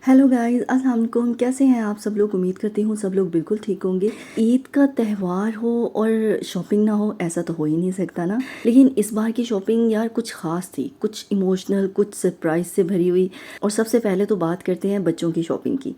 Hello guys, अस्सलाम वालेकुम। कैसे हैं आप सब लोग? उम्मीद करती हूँ सब लोग बिल्कुल ठीक होंगे। ईद का त्यौहार हो और शॉपिंग ना हो, ऐसा तो हो ही नहीं सकता ना। लेकिन इस बार की शॉपिंग यार कुछ ख़ास थी, कुछ इमोशनल, कुछ सरप्राइज से भरी हुई। और सबसे पहले तो बात करते हैं बच्चों की शॉपिंग की।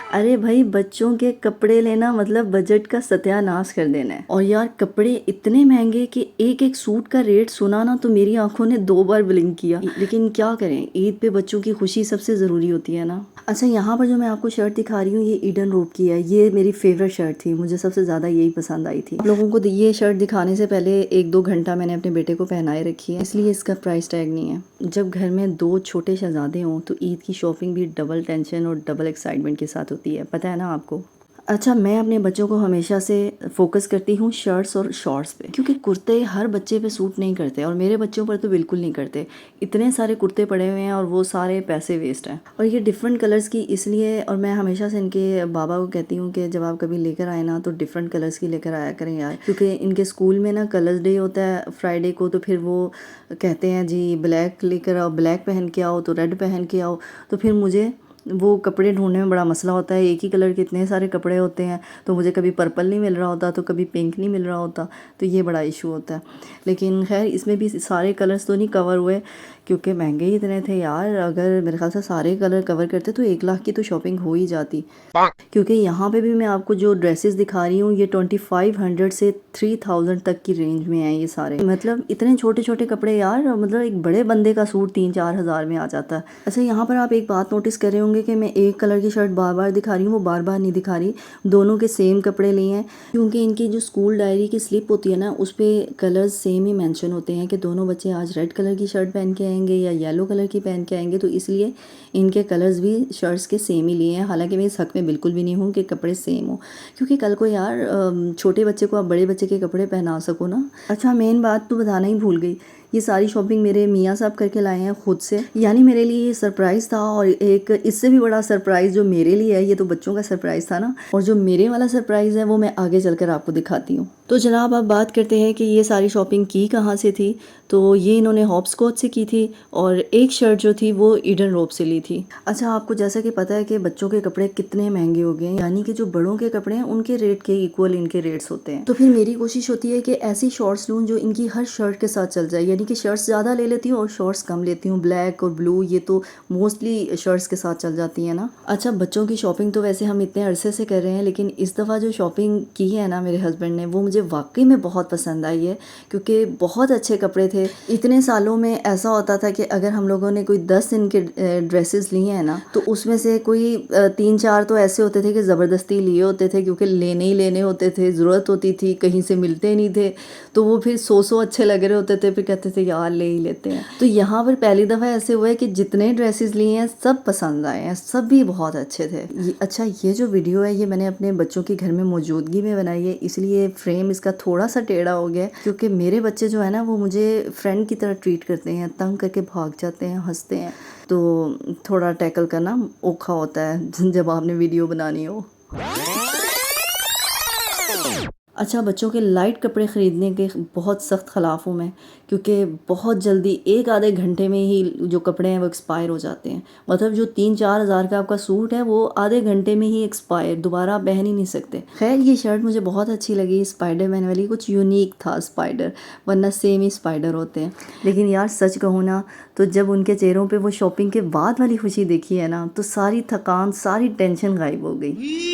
अरे भाई, बच्चों के कपड़े लेना मतलब बजट का सत्यानाश कर देना है। और यार कपड़े इतने महंगे कि एक एक सूट का रेट सुना ना तो मेरी आंखों ने 2 बार ब्लिंक किया। लेकिन क्या करें, ईद पे बच्चों की खुशी सबसे ज़रूरी होती है ना। अच्छा, यहाँ पर जो मैं आपको शर्ट दिखा रही हूँ ये ईडन रोब की है। ये मेरी फेवरेट शर्ट थी, मुझे सबसे ज़्यादा यही पसंद आई थी। लोगों को ये शर्ट दिखाने से पहले 1-2 घंटा मैंने अपने बेटे को पहनाए रखी है, इसलिए इसका प्राइस टैग नहीं है। जब घर में 2 छोटे शहजादे हों तो ईद की शॉपिंग भी डबल टेंशन और डबल एक्साइटमेंट के साथ होती है, पता है ना आपको। अच्छा, मैं अपने बच्चों को हमेशा से फोकस करती हूँ शर्ट्स और शॉर्ट्स पे, क्योंकि कुर्ते हर बच्चे पे सूट नहीं करते और मेरे बच्चों पर तो बिल्कुल नहीं करते। इतने सारे कुर्ते पड़े हुए हैं और वो सारे पैसे वेस्ट हैं। और ये डिफरेंट कलर्स की इसलिए, और मैं हमेशा से इनके बाबा को कहती हूँ कि जब आप कभी लेकर आए ना तो डिफरेंट कलर्स की लेकर आया करें यार, क्योंकि इनके स्कूल में ना कलर्स डे होता है फ्राइडे को, तो फिर वो कहते हैं जी ब्लैक लेकर आओ, ब्लैक पहन के आओ, तो रेड पहन के आओ। तो फिर मुझे वो कपड़े ढूंढने में बड़ा मसला होता है। एक ही कलर के इतने सारे कपड़े होते हैं, तो मुझे कभी पर्पल नहीं मिल रहा होता तो कभी पिंक नहीं मिल रहा होता, तो ये बड़ा इशू होता है। लेकिन खैर इसमें भी सारे कलर्स तो नहीं कवर हुए, क्योंकि महंगे ही इतने थे यार। अगर मेरे ख्याल से सारे कलर कवर करते तो 1 लाख की तो शॉपिंग हो ही जाती। क्योंकि यहाँ पे भी मैं आपको जो ड्रेसेस दिखा रही हूँ ये 2500 से 3000 तक की रेंज में हैं ये सारे। मतलब इतने छोटे छोटे कपड़े यार, मतलब एक बड़े बंदे का सूट 3-4 हज़ार में आ जाता है। अच्छा, यहाँ पर आप एक बात नोटिस कर रहे होंगे कि मैं एक कलर की शर्ट बार बार दिखा रही हूँ, वो बार बार नहीं दिखा रही। दोनों के सेम कपड़े लिए हैं, क्योंकि इनकी जो स्कूल डायरी की स्लिप होती है ना उस पर कलर्स सेम ही मेंशन होते हैं कि दोनों बच्चे आज रेड कलर की शर्ट पहन के आएंगे या येलो कलर की पहन के आएंगे, तो इसलिए इनके कलर्स भी शर्ट्स के सेम ही लिए हैं। हालांकि मैं इस हक में बिल्कुल भी नहीं हूँ कि कपड़े सेम हो, क्योंकि कल को यार छोटे बच्चे को आप बड़े बच्चे के कपड़े पहना सको ना। अच्छा, मेन बात तो बताना ही भूल गई, ये सारी शॉपिंग मेरे मियाँ साहब करके लाए हैं खुद से। यानी मेरे लिए ये सरप्राइज़ था, और एक इससे भी बड़ा सरप्राइज़ जो मेरे लिए है, ये तो बच्चों का सरप्राइज़ था ना, और जो मेरे वाला सरप्राइज़ है वो मैं आगे चलकर आपको दिखाती हूँ। तो जनाब, अब बात करते हैं कि ये सारी शॉपिंग की कहाँ से थी। तो ये इन्होंने हॉपस्कॉच से की थी, और एक शर्ट जो थी वो ईडन रोब से ली थी। अच्छा, आपको जैसा कि पता है कि बच्चों के कपड़े कितने महंगे हो गए हैं, यानी कि जो बड़ों के कपड़े हैं उनके रेट के इक्वल इनके रेट्स होते हैं। तो फिर मेरी कोशिश होती है कि ऐसी शॉर्ट्स लूँ जो इनकी हर शर्ट के साथ चल जाए, यानी कि शर्ट्स ज़्यादा ले लेती हूँ और शॉर्ट्स कम लेती हूँ। ब्लैक और ब्लू ये तो मोस्टली शर्ट्स के साथ चल जाती हैं ना। अच्छा, बच्चों की शॉपिंग तो वैसे हम इतने अरसे से कर रहे हैं, लेकिन इस दफ़ा जो शॉपिंग की है ना मेरे हस्बैंड ने, वो मुझे वाकई में बहुत पसंद आई है, क्योंकि बहुत अच्छे कपड़े थे। इतने सालों में ऐसा होता था कि अगर हम लोगों ने कोई 10 दिन के ड्रेसेस लिए हैं ना, तो उसमें से कोई 3-4 तो ऐसे होते थे कि ज़बरदस्ती लिए होते थे, क्योंकि लेने ही लेने होते थे, ज़रूरत होती थी, कहीं से मिलते नहीं थे, तो वो फिर 100 अच्छे लग रहे होते थे, फिर कहते थे यार ले ही लेते हैं। तो यहाँ पर पहली दफ़ा ऐसे हुआ है कि जितने ड्रेसेस लिए हैं सब पसंद आए हैं, सब भी बहुत अच्छे थे। अच्छा, ये जो वीडियो है ये मैंने अपने बच्चों की घर में मौजूदगी में बनाई है, इसलिए फ्रेम इसका थोड़ा सा टेढ़ा हो गया है, क्योंकि मेरे बच्चे जो है ना वो मुझे फ्रेंड की तरह ट्रीट करते हैं, तंग करके भाग जाते हैं, हंसते हैं, तो थोड़ा टैकल करना औखा होता है जब आपने वीडियो बनानी हो। अच्छा, बच्चों के लाइट कपड़े ख़रीदने के बहुत सख्त ख़िलाफ़ हूँ मैं, क्योंकि बहुत जल्दी 1-आधे घंटे में ही जो कपड़े हैं वो एक्सपायर हो जाते हैं। मतलब जो 3-4 हज़ार का आपका सूट है वो आधे घंटे में ही एक्सपायर, दोबारा आप पहन ही नहीं सकते। खैर, ये शर्ट मुझे बहुत अच्छी लगी, स्पाइडरमैन वाली, कुछ यूनिक था स्पाइडर, वरना सेम ही स्पाइडर होते हैं। लेकिन यार सच कहूँ ना, तो जब उनके चेहरों पे वो शॉपिंग के बाद वाली खुशी देखी है ना, तो सारी थकान, सारी टेंशन गायब हो गई।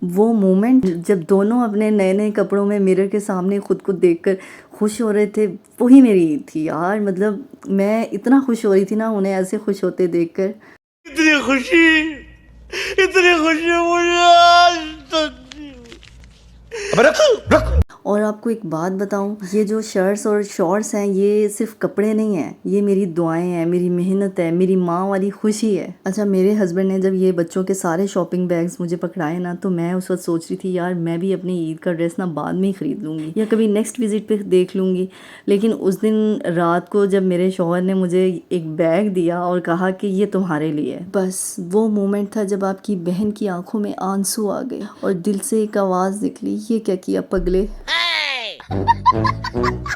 वो मोमेंट जब दोनों अपने नए नए कपड़ों में मिरर के सामने खुद को देखकर खुश हो रहे थे, वही मेरी ईद थी यार। मतलब मैं इतना खुश हो रही थी ना उन्हें ऐसे खुश होते देखकर। इतनी खुशी मुझे आज तक। अबे रख। और आपको एक बात बताऊं, ये जो शर्ट्स और शॉर्ट्स हैं ये सिर्फ कपड़े नहीं हैं, ये मेरी दुआएं हैं, मेरी मेहनत है, मेरी माँ वाली खुशी है। अच्छा, मेरे हस्बैंड ने जब ये बच्चों के सारे शॉपिंग बैग्स मुझे पकड़ाए ना, तो मैं उस वक्त सोच रही थी यार मैं भी अपनी ईद का ड्रेस ना बाद में ही ख़रीद लूँगी या कभी नेक्स्ट विज़िट पे देख लूँगी। लेकिन उस दिन रात को जब मेरे शौहर ने मुझे एक बैग दिया और कहा कि ये तुम्हारे लिए है, बस वो मोमेंट था जब आपकी बहन की आंखों में आंसू आ गए और दिल से एक आवाज़ निकली, ये क्या किया पगले।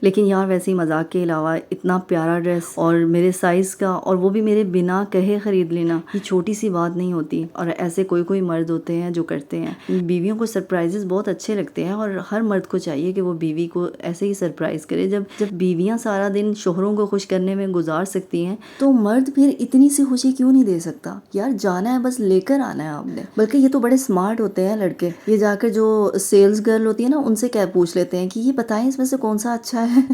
लेकिन यार वैसे ही मजाक के अलावा इतना प्यारा ड्रेस और मेरे साइज का, और वो भी मेरे बिना कहे खरीद लेना, ये छोटी सी बात नहीं होती। और ऐसे कोई कोई मर्द होते हैं जो करते हैं। बीवियों को सरप्राइजेस बहुत अच्छे लगते हैं और हर मर्द को चाहिए कि वो बीवी को ऐसे ही सरप्राइज करे। जब बीवियां सारा दिन शोहरों को खुश करने में गुजार सकती हैं तो मर्द फिर इतनी सी खुशी क्यों नहीं दे सकता। यार जाना है बस लेकर आना है आपने। बल्कि ये तो बड़े स्मार्ट होते हैं लड़के, ये जाकर जो सेल्स गर्ल होती है ना उनसे क्या पूछ लेते हैं कि ये बताएं इसमें से कौन सा अच्छा है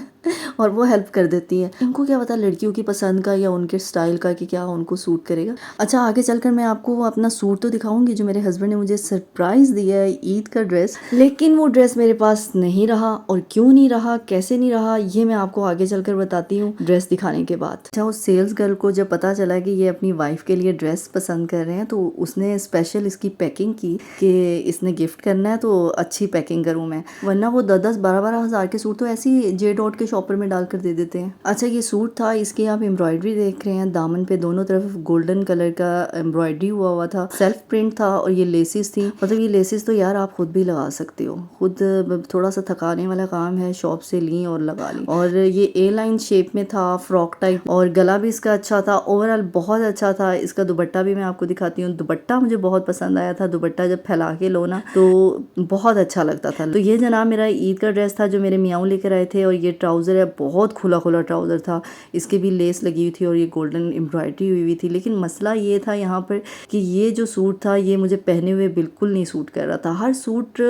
और वो हेल्प कर देती है। इनको क्या पता लड़कियों की पसंद का या उनके स्टाइल का कि क्या उनको सूट करेगा। अच्छा आगे चलकर मैं आपको वो अपना सूट तो दिखाऊंगी जो मेरे हस्बैंड ने मुझे सरप्राइज दिया है, ईद का ड्रेस। लेकिन वो ड्रेस मेरे पास नहीं रहा, और क्यों नहीं रहा, कैसे नहीं रहा, ये मैं आपको आगे चलकर बताती हूँ ड्रेस दिखाने के बाद। अच्छा उस सेल्स गर्ल को जब पता चला कि ये अपनी वाइफ के लिए ड्रेस पसंद कर रहे हैं तो उसने स्पेशल इसकी पैकिंग की कि इसने गिफ्ट करना है तो अच्छी पैकिंग करूँ मैं, वरना वो 10-10, 12-12 हज़ार के सूट तो ऐसे ही जे डॉट के शॉपर में डालकर दे देते हैं। अच्छा ये सूट था, इसकी आप एम्ब्रॉयडरी देख रहे हैं, दामन पे दोनों तरफ गोल्डन कलर का एम्ब्रॉयडरी हुआ था, सेल्फ प्रिंट था और ये लेसिस थी। मतलब ये लेसिस तो यार आप खुद भी लगा सकते हो, खुद थोड़ा सा थकाने वाला काम है, शॉप से ली और लगा ली। और ये ए लाइन शेप में था, फ्रॉक टाइप, और गला भी इसका अच्छा था, ओवरऑल बहुत अच्छा था। इसका दुपट्टा भी मैं आपको दिखाती हूँ, दुपट्टा मुझे बहुत पसंद आया था। दुपट्टा जब फैला के लो ना तो बहुत अच्छा लगता था। तो ये जनाब मेरा ईद का ड्रेस था जो मेरे मियाँ लेकर आए थे। और ये ट्राउज़र है, बहुत खुला खुला ट्राउज़र था, इसके भी लेस लगी हुई थी और ये गोल्डन एम्ब्रॉयडरी हुई हुई थी। लेकिन मसला ये था यहाँ पर कि ये जो सूट था ये मुझे पहने हुए बिल्कुल नहीं सूट कर रहा था। हर सूट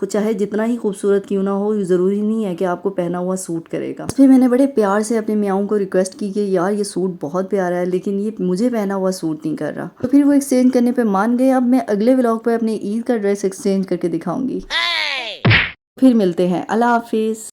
चाहे जितना ही खूबसूरत क्यों ना हो, ज़रूरी नहीं है कि आपको पहना हुआ सूट करेगा। फिर मैंने बड़े प्यार से अपने मियाँ को रिक्वेस्ट की कि यार ये सूट बहुत प्यारा है लेकिन ये मुझे पहना हुआ सूट नहीं कर रहा। तो फिर वो एक्सचेंज करने पे मान गए। अब मैं अगले व्लॉग पे अपने ईद का ड्रेस एक्सचेंज करके दिखाऊंगी। फिर मिलते हैं, अल्लाह हाफिज़।